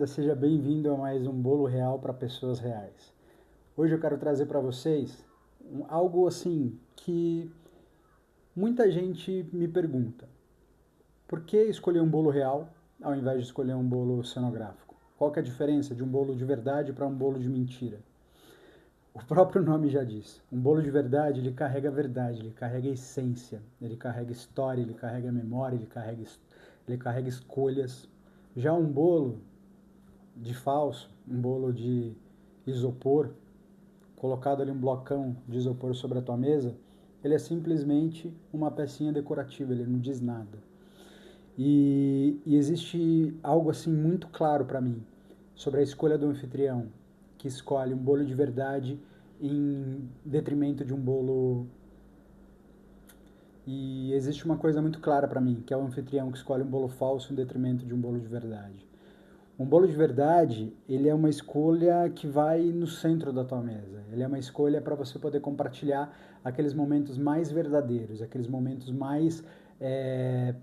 camarada, seja bem-vindo a mais um Bolo Real para Pessoas Reais. Hoje eu quero trazer para vocês algo assim que muita gente me pergunta. Por que escolher um bolo real ao invés de escolher um bolo cenográfico? Qual que é a diferença de um bolo de verdade para um bolo de mentira? O próprio nome já diz. Um bolo de verdade, ele carrega verdade, ele carrega essência, ele carrega história, ele carrega memória, ele carrega escolhas. Já um bolo de falso, um bolo de isopor, colocado ali um blocão de isopor sobre a tua mesa, ele é simplesmente uma pecinha decorativa, ele não diz nada. E existe algo assim muito claro para mim sobre a escolha do anfitrião, que escolhe um bolo de verdade em detrimento de um bolo. E existe uma coisa muito clara para mim, que é o anfitrião que escolhe um bolo falso em detrimento de um bolo de verdade. Um bolo de verdade, ele é uma escolha que vai no centro da tua mesa. Ele é uma escolha para você poder compartilhar aqueles momentos mais verdadeiros, aqueles momentos mais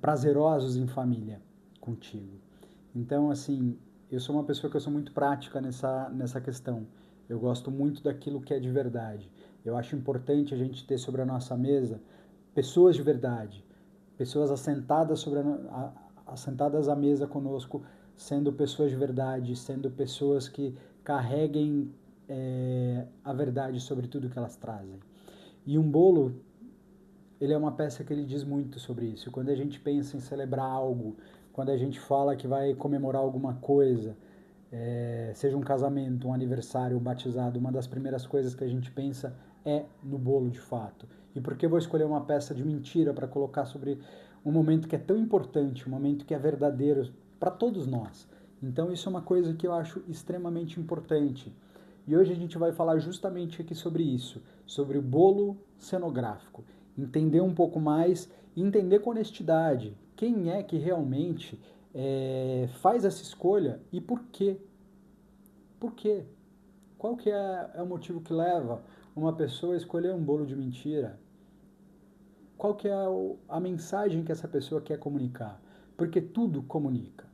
prazerosos em família contigo. Então, assim, eu sou uma pessoa que eu sou muito prática nessa questão. Eu gosto muito daquilo que é de verdade. Eu acho importante a gente ter sobre a nossa mesa pessoas de verdade, pessoas assentadas à mesa conosco, sendo pessoas de verdade, sendo pessoas que carreguem a verdade sobre tudo que elas trazem. E um bolo, ele é uma peça que ele diz muito sobre isso. Quando a gente pensa em celebrar algo, quando a gente fala que vai comemorar alguma coisa, seja um casamento, um aniversário, um batizado, uma das primeiras coisas que a gente pensa é no bolo de fato. E por que eu vou escolher uma peça de mentira para colocar sobre um momento que é tão importante, um momento que é verdadeiro para todos nós? Então isso é uma coisa que eu acho extremamente importante. E hoje a gente vai falar justamente aqui sobre isso, sobre o bolo cenográfico. Entender um pouco mais e entender com honestidade quem é que realmente faz essa escolha e por quê. Por quê? Qual que é o motivo que leva uma pessoa a escolher um bolo de mentira? Qual que é a mensagem que essa pessoa quer comunicar? Porque tudo comunica.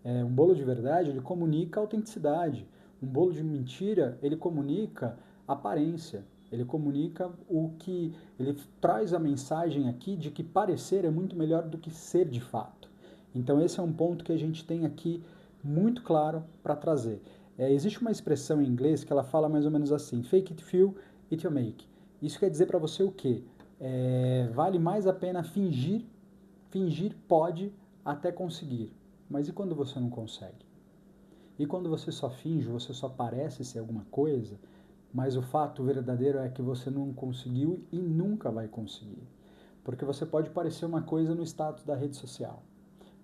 Um bolo de verdade, ele comunica autenticidade. Um bolo de mentira, ele comunica aparência. Ele comunica o que... Ele traz a mensagem aqui de que parecer é muito melhor do que ser de fato. Então esse é um ponto que a gente tem aqui muito claro para trazer. Existe uma expressão em inglês que ela fala mais ou menos assim: fake it till it you make. Isso quer dizer para você o quê? Vale mais a pena fingir, fingir pode até conseguir. Mas e quando você não consegue? E quando você só finge, você só parece ser alguma coisa, mas o fato verdadeiro é que você não conseguiu e nunca vai conseguir. Porque você pode parecer uma coisa no status da rede social.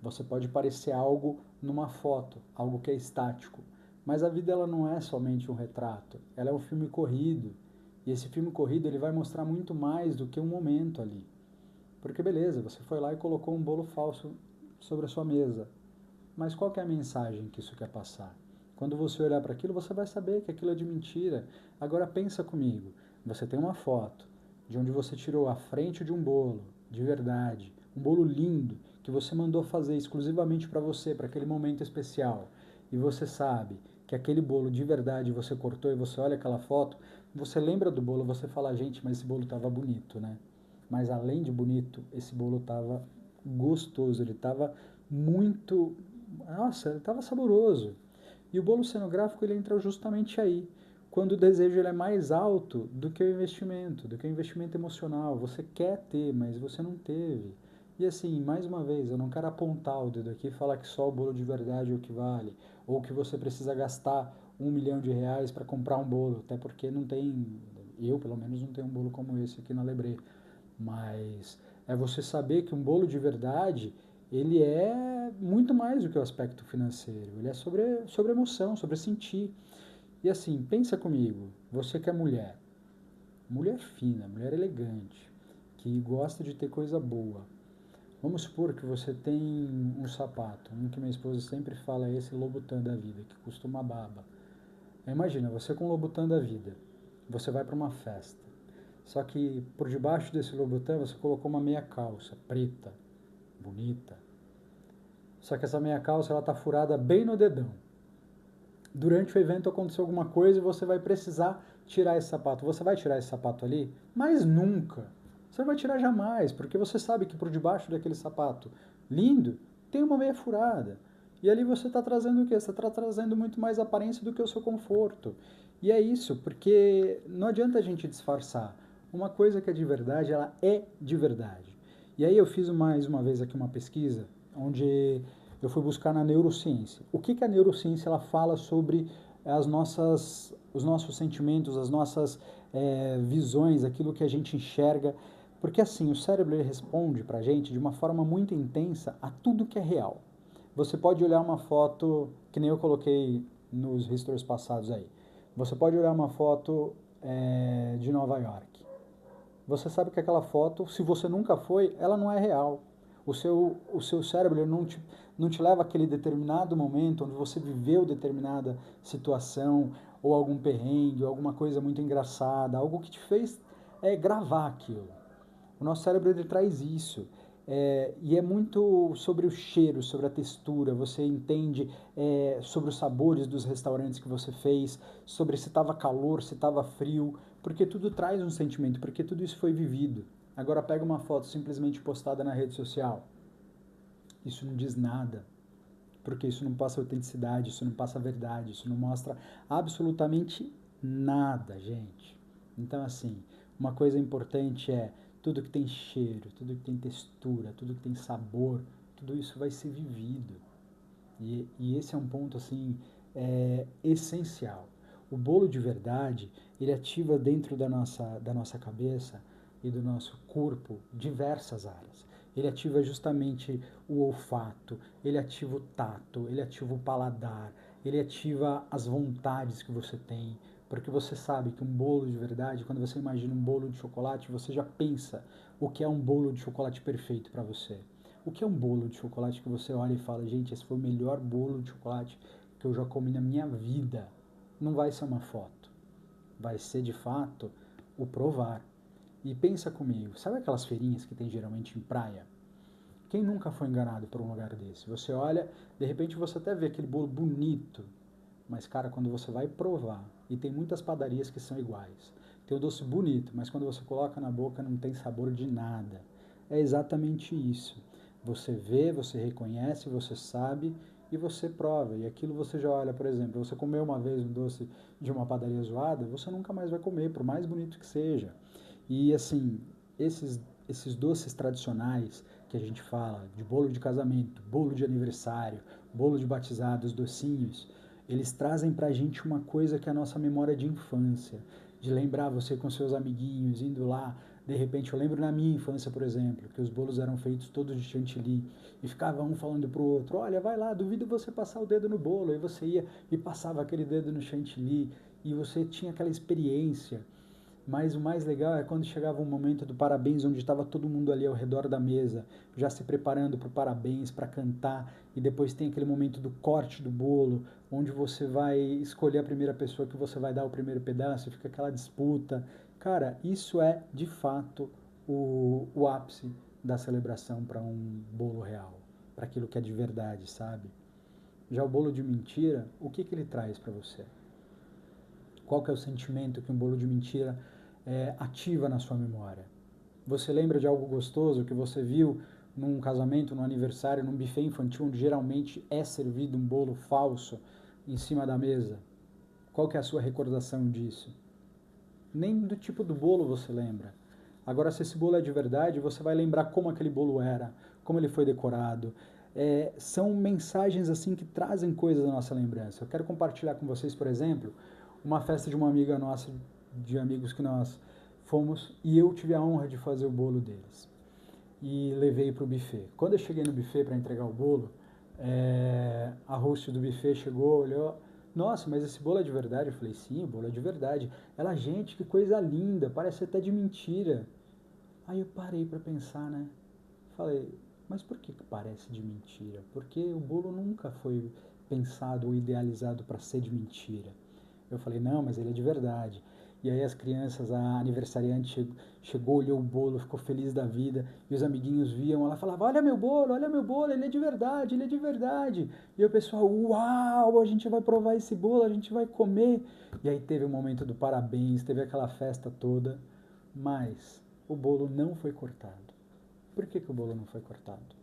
Você pode parecer algo numa foto, algo que é estático. Mas a vida ela não é somente um retrato, ela é um filme corrido. E esse filme corrido ele vai mostrar muito mais do que um momento ali. Porque beleza, você foi lá e colocou um bolo falso sobre a sua mesa. Mas qual que é a mensagem que isso quer passar? Quando você olhar para aquilo, você vai saber que aquilo é de mentira. Agora pensa comigo, você tem uma foto de onde você tirou a frente de um bolo, de verdade, um bolo lindo, que você mandou fazer exclusivamente para você, para aquele momento especial. E você sabe que aquele bolo de verdade você cortou e você olha aquela foto, você lembra do bolo, você fala, gente, mas esse bolo estava bonito, né? Mas além de bonito, esse bolo estava gostoso, ele estava muito... Nossa, ele estava saboroso. E o bolo cenográfico ele entra justamente aí, quando o desejo ele é mais alto do que o investimento emocional. Você quer ter, mas você não teve. E assim, mais uma vez, eu não quero apontar o dedo aqui e falar que só o bolo de verdade é o que vale, ou que você precisa gastar R$ 1 milhão para comprar um bolo, até porque não tem, eu pelo menos não tenho um bolo como esse aqui na Lebré. Mas é você saber que um bolo de verdade, ele é muito mais do que o aspecto financeiro. Ele é sobre emoção, sobre sentir. E assim, pensa comigo, você que é mulher, mulher fina, mulher elegante, que gosta de ter coisa boa. Vamos supor que você tem um sapato, um que minha esposa sempre fala, é esse Louboutin da vida, que custa uma baba. Imagina, você com o Louboutin da vida, você vai para uma festa. Só que por debaixo desse Louboutin você colocou uma meia calça preta, bonita. Só que essa meia calça ela tá furada bem no dedão. Durante o evento aconteceu alguma coisa e você vai precisar tirar esse sapato. Você vai tirar esse sapato ali? Mas nunca. Você não vai tirar jamais, porque você sabe que por debaixo daquele sapato lindo tem uma meia furada. E ali você está trazendo o quê? Você está trazendo muito mais aparência do que o seu conforto. E é isso, porque não adianta a gente disfarçar. Uma coisa que é de verdade, ela é de verdade. E aí eu fiz mais uma vez aqui uma pesquisa, onde eu fui buscar na neurociência. O que a neurociência ela fala sobre os nossos sentimentos, as nossas visões, aquilo que a gente enxerga? Porque assim, o cérebro ele responde para a gente de uma forma muito intensa a tudo que é real. Você pode olhar uma foto, que nem eu coloquei nos stories passados aí. Você pode olhar uma foto de Nova York. Você sabe que aquela foto, se você nunca foi, ela não é real. O seu cérebro ele não te leva àquele determinado momento onde você viveu determinada situação, ou algum perrengue, ou alguma coisa muito engraçada, algo que te fez gravar aquilo. O nosso cérebro ele traz isso. E é muito sobre o cheiro, sobre a textura, você entende sobre os sabores dos restaurantes que você fez, sobre se estava calor, se estava frio, porque tudo traz um sentimento, porque tudo isso foi vivido. Agora pega uma foto simplesmente postada na rede social, isso não diz nada, porque isso não passa autenticidade, isso não passa verdade, isso não mostra absolutamente nada, gente. Então, assim, uma coisa importante é tudo que tem cheiro, tudo que tem textura, tudo que tem sabor, tudo isso vai ser vivido. E esse é um ponto, assim, essencial. O bolo de verdade, ele ativa dentro da nossa cabeça e do nosso corpo diversas áreas. Ele ativa justamente o olfato, ele ativa o tato, ele ativa o paladar, ele ativa as vontades que você tem, porque você sabe que um bolo de verdade, quando você imagina um bolo de chocolate, você já pensa o que é um bolo de chocolate perfeito para você. O que é um bolo de chocolate que você olha e fala, gente, esse foi o melhor bolo de chocolate que eu já comi na minha vida? Não vai ser uma foto, vai ser de fato o provar. E pensa comigo, sabe aquelas feirinhas que tem geralmente em praia? Quem nunca foi enganado por um lugar desse? Você olha, de repente você até vê aquele bolo bonito, mas cara, quando você vai provar, e tem muitas padarias que são iguais, tem o doce bonito, mas quando você coloca na boca não tem sabor de nada. É exatamente isso. Você vê, você reconhece, você sabe e você prova. E aquilo você já olha, por exemplo, você comeu uma vez um doce de uma padaria zoada, você nunca mais vai comer, por mais bonito que seja. E assim, esses doces tradicionais que a gente fala, de bolo de casamento, bolo de aniversário, bolo de batizado, os docinhos, eles trazem pra gente uma coisa que é a nossa memória de infância, de lembrar você com seus amiguinhos, indo lá, de repente eu lembro na minha infância, por exemplo, que os bolos eram feitos todos de chantilly, e ficava um falando pro outro, olha, vai lá, duvido você passar o dedo no bolo, e você ia e passava aquele dedo no chantilly, e você tinha aquela experiência. Mas o mais legal é quando chegava o momento do parabéns, onde estava todo mundo ali ao redor da mesa, já se preparando para o parabéns, para cantar, e depois tem aquele momento do corte do bolo, onde você vai escolher a primeira pessoa que você vai dar o primeiro pedaço, fica aquela disputa. Cara, isso é de fato o ápice da celebração para um bolo real, para aquilo que é de verdade, sabe? Já o bolo de mentira, o que ele traz para você? Qual que é o sentimento que um bolo de mentira ativa na sua memória? Você lembra de algo gostoso que você viu num casamento, num aniversário, num buffet infantil, onde geralmente é servido um bolo falso em cima da mesa? Qual que é a sua recordação disso? Nem do tipo do bolo você lembra. Agora, se esse bolo é de verdade, você vai lembrar como aquele bolo era, como ele foi decorado. São mensagens assim que trazem coisas da nossa lembrança. Eu quero compartilhar com vocês, por exemplo, uma festa de uma amiga nossa, de amigos que nós fomos, e eu tive a honra de fazer o bolo deles. E levei para o buffet. Quando eu cheguei no buffet para entregar o bolo, a host do buffet chegou, olhou, nossa, mas esse bolo é de verdade? Eu falei, sim, o bolo é de verdade. Ela, gente, que coisa linda, parece até de mentira. Aí eu parei para pensar, né? Falei, mas por que parece de mentira? Porque o bolo nunca foi pensado ou idealizado para ser de mentira. Eu falei, não, mas ele é de verdade. e aí as crianças, a aniversariante chegou, olhou o bolo, ficou feliz da vida, e os amiguinhos viam, ela falava, olha meu bolo, ele é de verdade, ele é de verdade. E o pessoal, uau, a gente vai provar esse bolo, a gente vai comer. E aí teve o momento do parabéns, teve aquela festa toda, mas o bolo não foi cortado. Por que o bolo não foi cortado?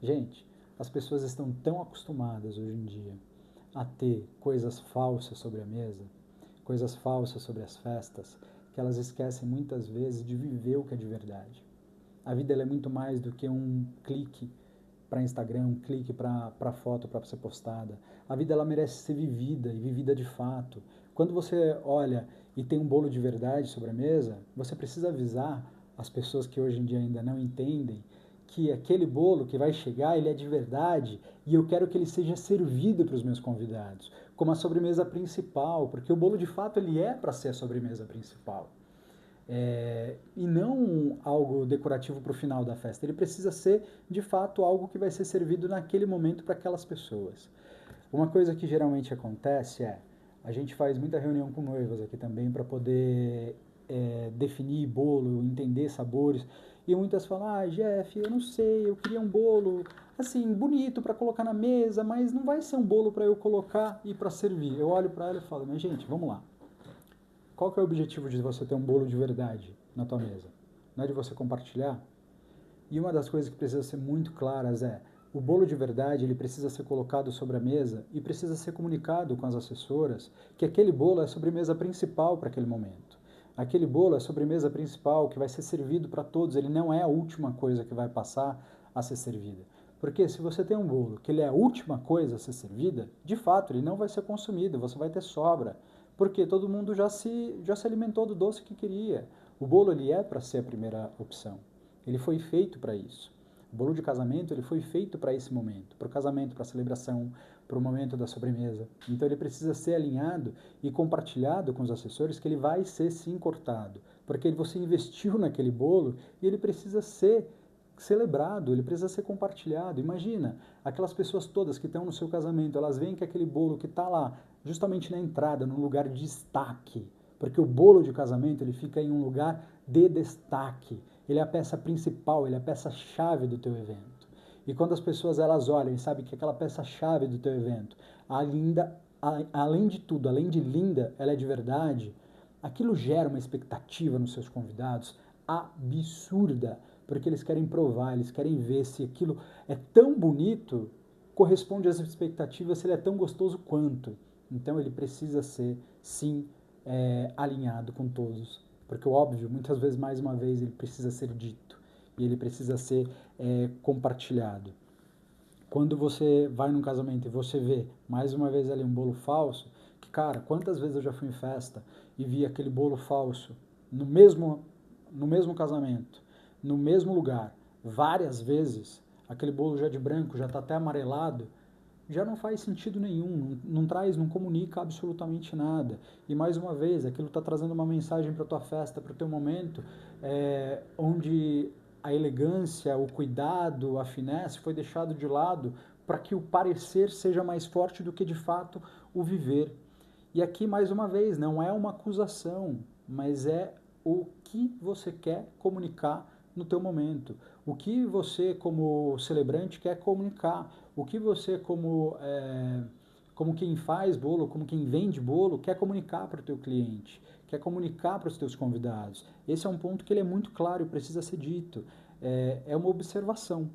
Gente, as pessoas estão tão acostumadas hoje em dia a ter coisas falsas sobre a mesa, coisas falsas sobre as festas, que elas esquecem muitas vezes de viver o que é de verdade. A vida ela é muito mais do que um clique para Instagram, um clique para foto para ser postada. A vida ela merece ser vivida e vivida de fato. Quando você olha e tem um bolo de verdade sobre a mesa, você precisa avisar as pessoas que hoje em dia ainda não entendem que aquele bolo que vai chegar, ele é de verdade e eu quero que ele seja servido para os meus convidados, como a sobremesa principal, porque o bolo de fato ele é para ser a sobremesa principal. E não algo decorativo para o final da festa. Ele precisa ser, de fato, algo que vai ser servido naquele momento para aquelas pessoas. Uma coisa que geralmente acontece é, a gente faz muita reunião com noivas aqui também para poder definir bolo, entender sabores. E muitas falam, ah, Jeff, eu não sei, eu queria um bolo assim, bonito para colocar na mesa, mas não vai ser um bolo para eu colocar e para servir. Eu olho para ela e falo, mas gente, vamos lá. Qual que é o objetivo de você ter um bolo de verdade na tua mesa? Não é de você compartilhar? E uma das coisas que precisa ser muito claras é, o bolo de verdade ele precisa ser colocado sobre a mesa e precisa ser comunicado com as assessoras que aquele bolo é a sobremesa principal para aquele momento. Aquele bolo é a sobremesa principal que vai ser servido para todos, ele não é a última coisa que vai passar a ser servida. Porque se você tem um bolo que ele é a última coisa a ser servida, de fato ele não vai ser consumido, você vai ter sobra. Porque todo mundo já se alimentou do doce que queria. O bolo ele é para ser a primeira opção. Ele foi feito para isso. O bolo de casamento ele foi feito para esse momento, para o casamento, para a celebração, para o momento da sobremesa. Então ele precisa ser alinhado e compartilhado com os assessores que ele vai ser sim cortado, porque você investiu naquele bolo e ele precisa ser celebrado, ele precisa ser compartilhado. Imagina, aquelas pessoas todas que estão no seu casamento, elas veem que aquele bolo que está lá, justamente na entrada, num lugar de destaque, porque o bolo de casamento ele fica em um lugar de destaque. Ele é a peça principal, ele é a peça-chave do teu evento. E quando as pessoas elas olham e sabem que aquela peça-chave do teu evento, além de tudo, além de linda, ela é de verdade, aquilo gera uma expectativa nos seus convidados absurda, porque eles querem provar, eles querem ver se aquilo é tão bonito, corresponde às expectativas, se ele é tão gostoso quanto. Então ele precisa ser, sim, alinhado com todos. Porque o óbvio, muitas vezes, mais uma vez, ele precisa ser dito. E ele precisa ser compartilhado. Quando você vai num casamento e você vê, mais uma vez ali, um bolo falso, que, cara, quantas vezes eu já fui em festa e vi aquele bolo falso no mesmo casamento, no mesmo lugar, várias vezes, aquele bolo já de branco, já está até amarelado, já não faz sentido nenhum, não comunica absolutamente nada. E mais uma vez, aquilo está trazendo uma mensagem para a tua festa, para o teu momento, onde a elegância, o cuidado, a finesse foi deixado de lado para que o parecer seja mais forte do que de fato o viver. E aqui, mais uma vez, não é uma acusação, mas é o que você quer comunicar no teu momento. O que você, como celebrante, quer comunicar. O que você, como quem faz bolo, como quem vende bolo, quer comunicar para o teu cliente, quer comunicar para os teus convidados. Esse é um ponto que ele é muito claro e precisa ser dito. É uma observação.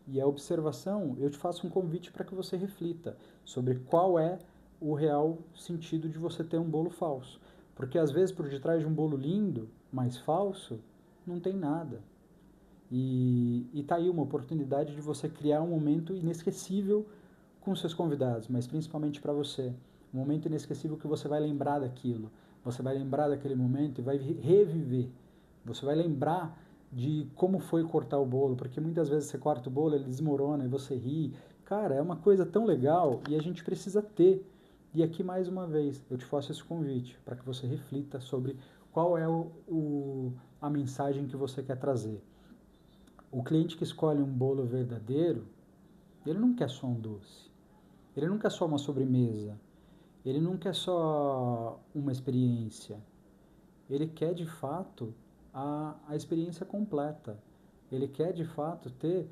E a observação, eu te faço um convite para que você reflita sobre qual é o real sentido de você ter um bolo falso. Porque às vezes por detrás de um bolo lindo, mas falso, não tem nada. E tá aí uma oportunidade de você criar um momento inesquecível com seus convidados, mas principalmente para você. Um momento inesquecível que você vai lembrar daquilo. Você vai lembrar daquele momento e vai reviver. Você vai lembrar de como foi cortar o bolo, porque muitas vezes você corta o bolo, ele desmorona e você ri. Cara, é uma coisa tão legal e a gente precisa ter. E aqui, mais uma vez, eu te faço esse convite para que você reflita sobre qual é a mensagem que você quer trazer. O cliente que escolhe um bolo verdadeiro, ele não quer só um doce. Ele não quer só uma sobremesa. Ele não quer só uma experiência. Ele quer de fato a experiência completa. Ele quer de fato ter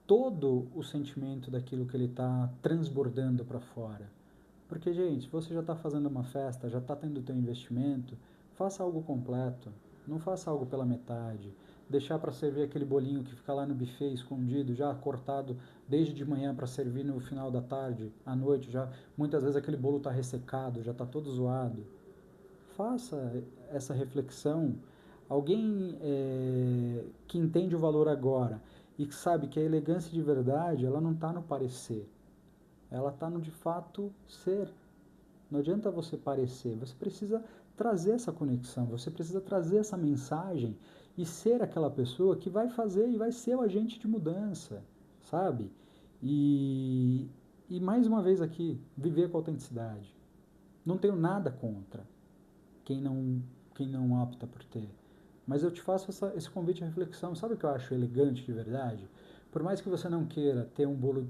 todo o sentimento daquilo que ele está transbordando para fora. Porque, gente, você já está fazendo uma festa, já está tendo o teu investimento, faça algo completo, não faça algo pela metade. Deixar para servir aquele bolinho que fica lá no buffet escondido, já cortado desde de manhã para servir no final da tarde, à noite, já muitas vezes aquele bolo está ressecado, já está todo zoado. Faça essa reflexão. Alguém que entende o valor agora e que sabe que a elegância de verdade, ela não está no parecer, ela está no de fato ser. Não adianta você parecer, você precisa trazer essa conexão, você precisa trazer essa mensagem e ser aquela pessoa que vai fazer e vai ser o agente de mudança, sabe? E, e mais uma vez aqui, viver com autenticidade. Não tenho nada contra quem não opta por ter. Mas eu te faço esse convite de reflexão. Sabe o que eu acho elegante de verdade? Por mais que você não queira ter um bolo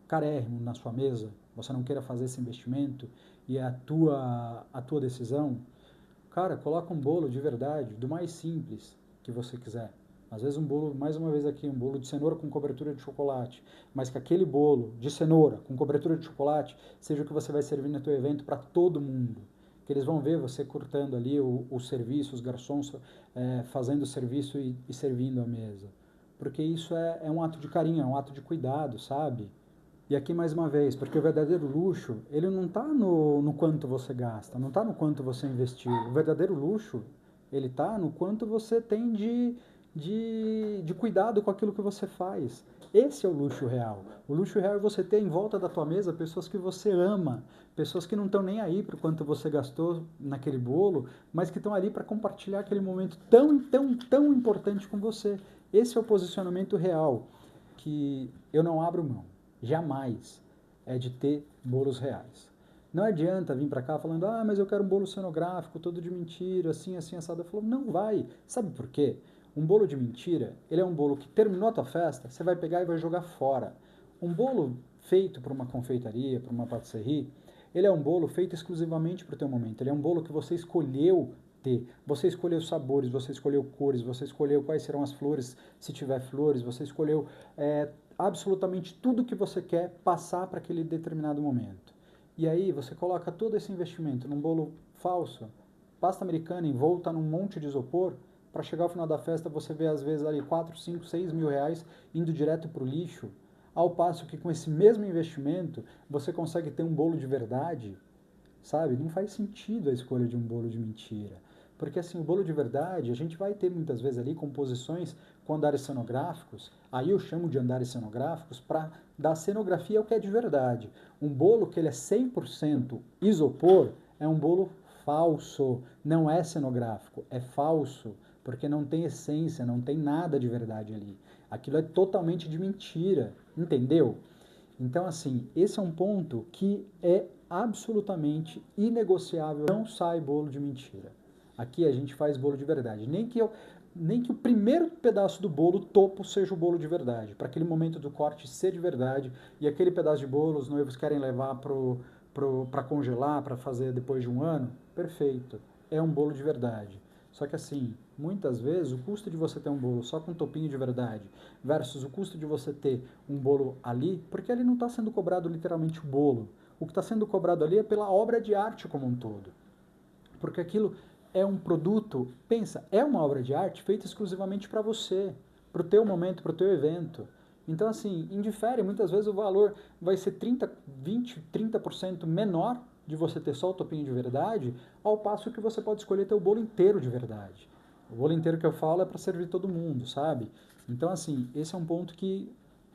carérrimo na sua mesa, você não queira fazer esse investimento e é a tua decisão, cara, coloca um bolo de verdade, do mais simples que você quiser. Às vezes um bolo, mais uma vez aqui, um bolo de cenoura com cobertura de chocolate, mas que aquele bolo de cenoura com cobertura de chocolate seja o que você vai servir no teu evento para todo mundo. Que eles vão ver você cortando ali o serviço, os garçons fazendo o serviço e servindo a mesa. Porque isso é um ato de carinho, é um ato de cuidado, sabe? E aqui mais uma vez, porque o verdadeiro luxo, ele não está no quanto você gasta, não está no quanto você investiu. O verdadeiro luxo, ele está no quanto você tem de cuidado com aquilo que você faz. Esse é o luxo real. O luxo real é você ter em volta da tua mesa pessoas que você ama, pessoas que não estão nem aí para o quanto você gastou naquele bolo, mas que estão ali para compartilhar aquele momento tão importante com você. Esse é o posicionamento real, que eu não abro mão. Jamais é de ter bolos reais. Não adianta vir para cá falando, mas eu quero um bolo cenográfico, todo de mentira, assim, assim, assado. Eu falo, não vai. Sabe por quê? Um bolo de mentira, ele é um bolo que terminou a tua festa, você vai pegar e vai jogar fora. Um bolo feito por uma confeitaria, por uma patisserie, ele é um bolo feito exclusivamente para o teu momento. Ele é um bolo que você escolheu ter. Você escolheu sabores, você escolheu cores, você escolheu quais serão as flores, se tiver flores, você escolheu absolutamente tudo que você quer passar para aquele determinado momento. E aí você coloca todo esse investimento num bolo falso, pasta americana envolta num monte de isopor, para chegar ao final da festa você vê às vezes ali 4, 5, 6 mil reais indo direto para o lixo, ao passo que com esse mesmo investimento você consegue ter um bolo de verdade, sabe? Não faz sentido a escolha de um bolo de mentira. Porque assim, o bolo de verdade, a gente vai ter muitas vezes ali composições com andares cenográficos, aí eu chamo de andares cenográficos para dar cenografia ao que é de verdade. Um bolo que ele é 100% isopor é um bolo falso, não é cenográfico, é falso, porque não tem essência, não tem nada de verdade ali. Aquilo é totalmente de mentira, entendeu? Então, assim, esse é um ponto que é absolutamente inegociável. Não sai bolo de mentira. Aqui a gente faz bolo de verdade. Nem que o primeiro pedaço do bolo, topo, seja o bolo de verdade. Para aquele momento do corte ser de verdade. E aquele pedaço de bolo os noivos querem levar para congelar, para fazer depois de um ano. Perfeito. É um bolo de verdade. Só que assim, muitas vezes o custo de você ter um bolo só com topinho de verdade versus o custo de você ter um bolo ali, porque ali não está sendo cobrado literalmente o bolo. O que está sendo cobrado ali é pela obra de arte como um todo. Porque aquilo é um produto, pensa, é uma obra de arte feita exclusivamente para você, para o teu momento, para o teu evento. Então, assim, indifere, muitas vezes o valor vai ser 30, 20, 30% menor de você ter só o topinho de verdade, ao passo que você pode escolher ter o bolo inteiro de verdade. O bolo inteiro que eu falo é para servir todo mundo, sabe? Então, assim, esse é um ponto que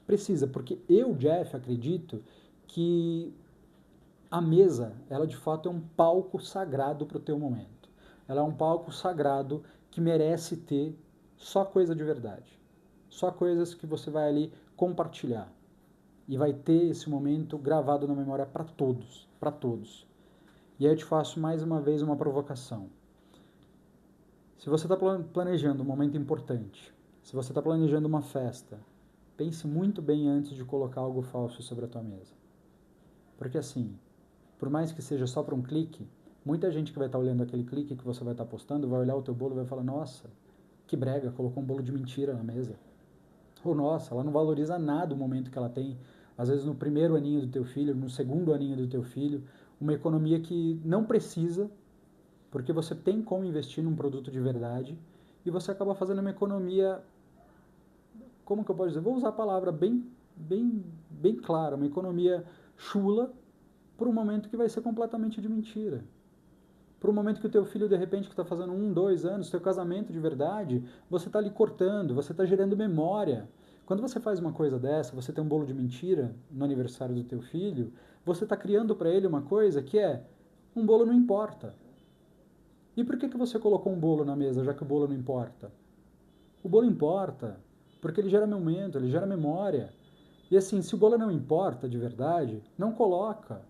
precisa, porque eu, Jeff, acredito que a mesa, ela de fato é um palco sagrado para o teu momento. Ela é um palco sagrado que merece ter só coisa de verdade. Só coisas que você vai ali compartilhar. E vai ter esse momento gravado na memória para todos, para todos. E aí eu te faço mais uma vez uma provocação. Se você está planejando um momento importante, se você está planejando uma festa, pense muito bem antes de colocar algo falso sobre a tua mesa. Porque assim, por mais que seja só para um clique, Muita gente que vai estar olhando aquele clique que você vai estar postando, vai olhar o teu bolo e vai falar, nossa, que brega, colocou um bolo de mentira na mesa. Ou nossa, ela não valoriza nada o momento que ela tem, às vezes no primeiro aninho do teu filho, no segundo aninho do teu filho, uma economia que não precisa, porque você tem como investir num produto de verdade, e você acaba fazendo uma economia, como que eu posso dizer? Vou usar a palavra bem clara, uma economia chula, por um momento que vai ser completamente de mentira. Por um momento que o teu filho, de repente, que está fazendo 1, 2 anos, teu casamento de verdade, você está ali cortando, você está gerando memória. Quando você faz uma coisa dessa, você tem um bolo de mentira no aniversário do teu filho, você está criando para ele uma coisa que é, um bolo não importa. E por que você colocou um bolo na mesa, já que o bolo não importa? O bolo importa, porque ele gera momento, ele gera memória. E assim, se o bolo não importa de verdade, não coloca.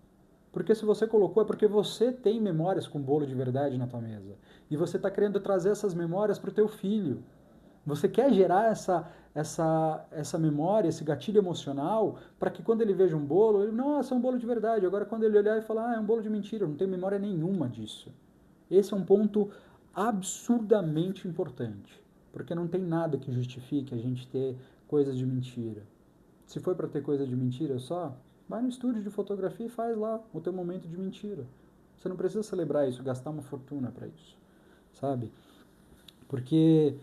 Porque se você colocou é porque você tem memórias com bolo de verdade na tua mesa. E você está querendo trazer essas memórias para o teu filho. Você quer gerar essa memória, esse gatilho emocional, para que quando ele veja um bolo, ele, nossa, é um bolo de verdade. Agora quando ele olhar e falar, ah, é um bolo de mentira, eu não tenho memória nenhuma disso. Esse é um ponto absurdamente importante. Porque não tem nada que justifique a gente ter coisas de mentira. Se for para ter coisa de mentira só, vai no estúdio de fotografia e faz lá o teu momento de mentira. Você não precisa celebrar isso, gastar uma fortuna para isso, sabe? Porque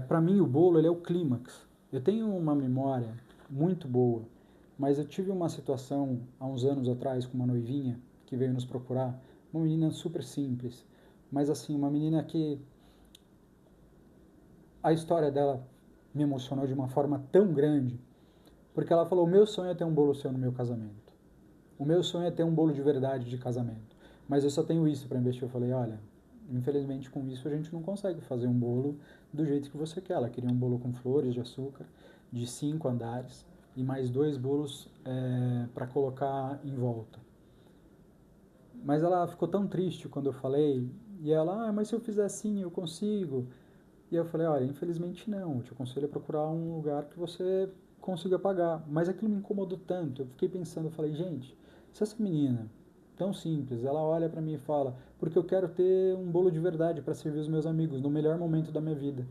para mim o bolo ele é o clímax. Eu tenho uma memória muito boa, mas eu tive uma situação há uns anos atrás com uma noivinha que veio nos procurar, uma menina super simples, mas assim, uma menina que a história dela me emocionou de uma forma tão grande, porque ela falou: o meu sonho é ter um bolo seu no meu casamento. O meu sonho é ter um bolo de verdade de casamento. Mas eu só tenho isso para investir. Eu falei: olha, infelizmente com isso a gente não consegue fazer um bolo do jeito que você quer. Ela queria um bolo com flores de açúcar, de 5 andares, e mais 2 bolos para colocar em volta. Mas ela ficou tão triste quando eu falei, e ela, ah, mas se eu fizer assim, eu consigo. E eu falei, olha, infelizmente não, eu te aconselho a procurar um lugar que você consiga pagar. Mas aquilo me incomodou tanto, eu fiquei pensando, eu falei, gente, se essa menina, tão simples, ela olha pra mim e fala, porque eu quero ter um bolo de verdade para servir os meus amigos no melhor momento da minha vida.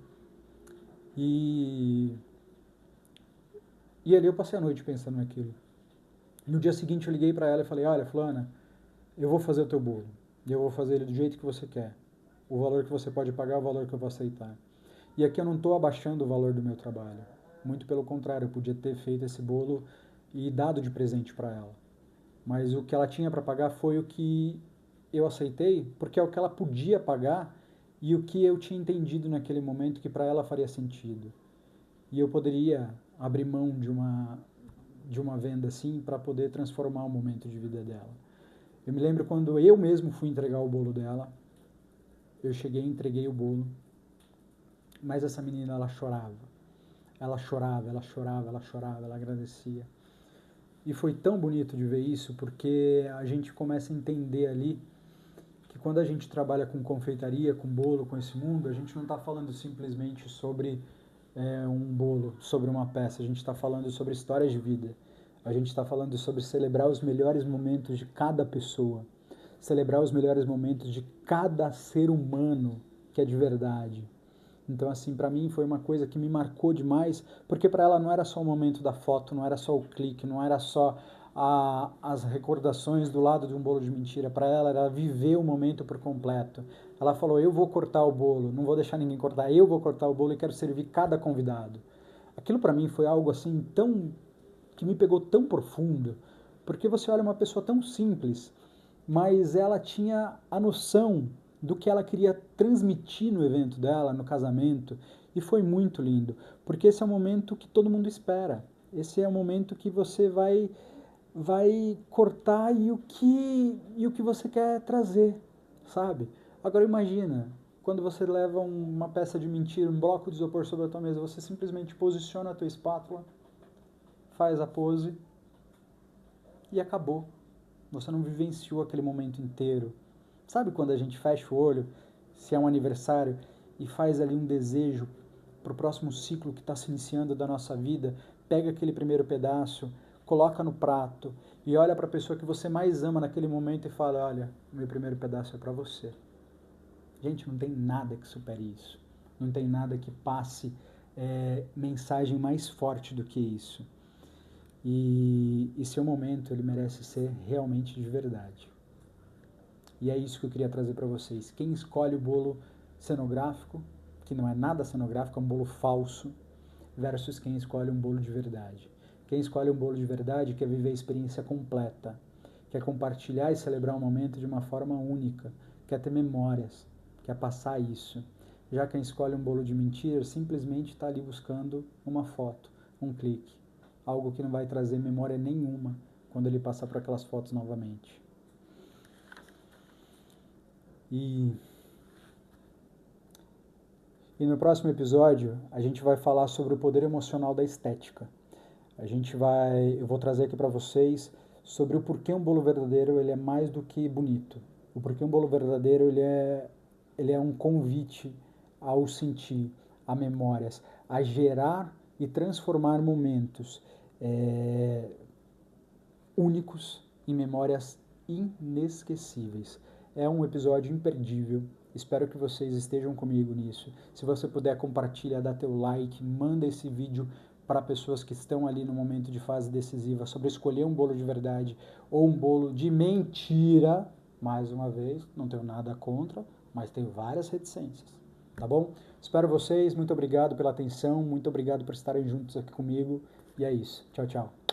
E, e ali eu passei a noite pensando naquilo. No dia seguinte eu liguei para ela e falei, olha, fulana, eu vou fazer o teu bolo. E eu vou fazer ele do jeito que você quer. O valor que você pode pagar é o valor que eu vou aceitar. E aqui eu não estou abaixando o valor do meu trabalho. Muito pelo contrário, eu podia ter feito esse bolo e dado de presente para ela. Mas o que ela tinha para pagar foi o que eu aceitei, porque é o que ela podia pagar e o que eu tinha entendido naquele momento que para ela faria sentido. E eu poderia abrir mão de uma venda assim para poder transformar o momento de vida dela. Eu me lembro quando eu mesmo fui entregar o bolo dela, eu cheguei e entreguei o bolo, mas essa menina ela chorava. Ela chorava, ela chorava, ela chorava, ela agradecia. E foi tão bonito de ver isso, porque a gente começa a entender ali que quando a gente trabalha com confeitaria, com bolo, com esse mundo, a gente não está falando simplesmente sobre um bolo, sobre uma peça, a gente está falando sobre histórias de vida. A gente está falando sobre celebrar os melhores momentos de cada pessoa, celebrar os melhores momentos de cada ser humano que é de verdade. Então, assim, para mim foi uma coisa que me marcou demais, porque para ela não era só o momento da foto, não era só o clique, não era só as recordações do lado de um bolo de mentira. Para ela era viver o momento por completo. Ela falou: eu vou cortar o bolo, não vou deixar ninguém cortar, eu vou cortar o bolo e quero servir cada convidado. Aquilo para mim foi algo assim tão que me pegou tão profundo, porque você olha uma pessoa tão simples, mas ela tinha a noção do que ela queria transmitir no evento dela, no casamento, e foi muito lindo, porque esse é o momento que todo mundo espera. Esse é o momento que você vai cortar e o que você quer trazer, sabe? Agora imagina, quando você leva uma peça de mentira, um bloco de isopor sobre a tua mesa, você simplesmente posiciona a tua espátula, faz a pose e acabou. Você não vivenciou aquele momento inteiro. Sabe quando a gente fecha o olho, se é um aniversário, e faz ali um desejo para o próximo ciclo que está se iniciando da nossa vida, pega aquele primeiro pedaço, coloca no prato e olha para a pessoa que você mais ama naquele momento e fala, olha, meu primeiro pedaço é para você. Gente, não tem nada que supere isso. Não tem nada que passe mensagem mais forte do que isso. E seu momento, ele merece ser realmente de verdade. E é isso que eu queria trazer para vocês. Quem escolhe o bolo cenográfico, que não é nada cenográfico, é um bolo falso, versus quem escolhe um bolo de verdade. Quem escolhe um bolo de verdade quer viver a experiência completa, quer compartilhar e celebrar um momento de uma forma única, quer ter memórias, quer passar isso. Já quem escolhe um bolo de mentira simplesmente está ali buscando uma foto, um clique, algo que não vai trazer memória nenhuma quando ele passar por aquelas fotos novamente. E no próximo episódio a gente vai falar sobre o poder emocional da estética. Eu vou trazer aqui para vocês sobre o porquê um bolo verdadeiro ele é mais do que bonito. O porquê um bolo verdadeiro ele é um convite ao sentir, a memórias, a gerar e transformar momentos únicos em memórias inesquecíveis. É um episódio imperdível. Espero que vocês estejam comigo nisso. Se você puder, compartilha, dá teu like, manda esse vídeo para pessoas que estão ali no momento de fase decisiva sobre escolher um bolo de verdade ou um bolo de mentira. Mais uma vez, não tenho nada contra, mas tenho várias reticências. Tá bom? Espero vocês. Muito obrigado pela atenção. Muito obrigado por estarem juntos aqui comigo. E é isso. Tchau, tchau.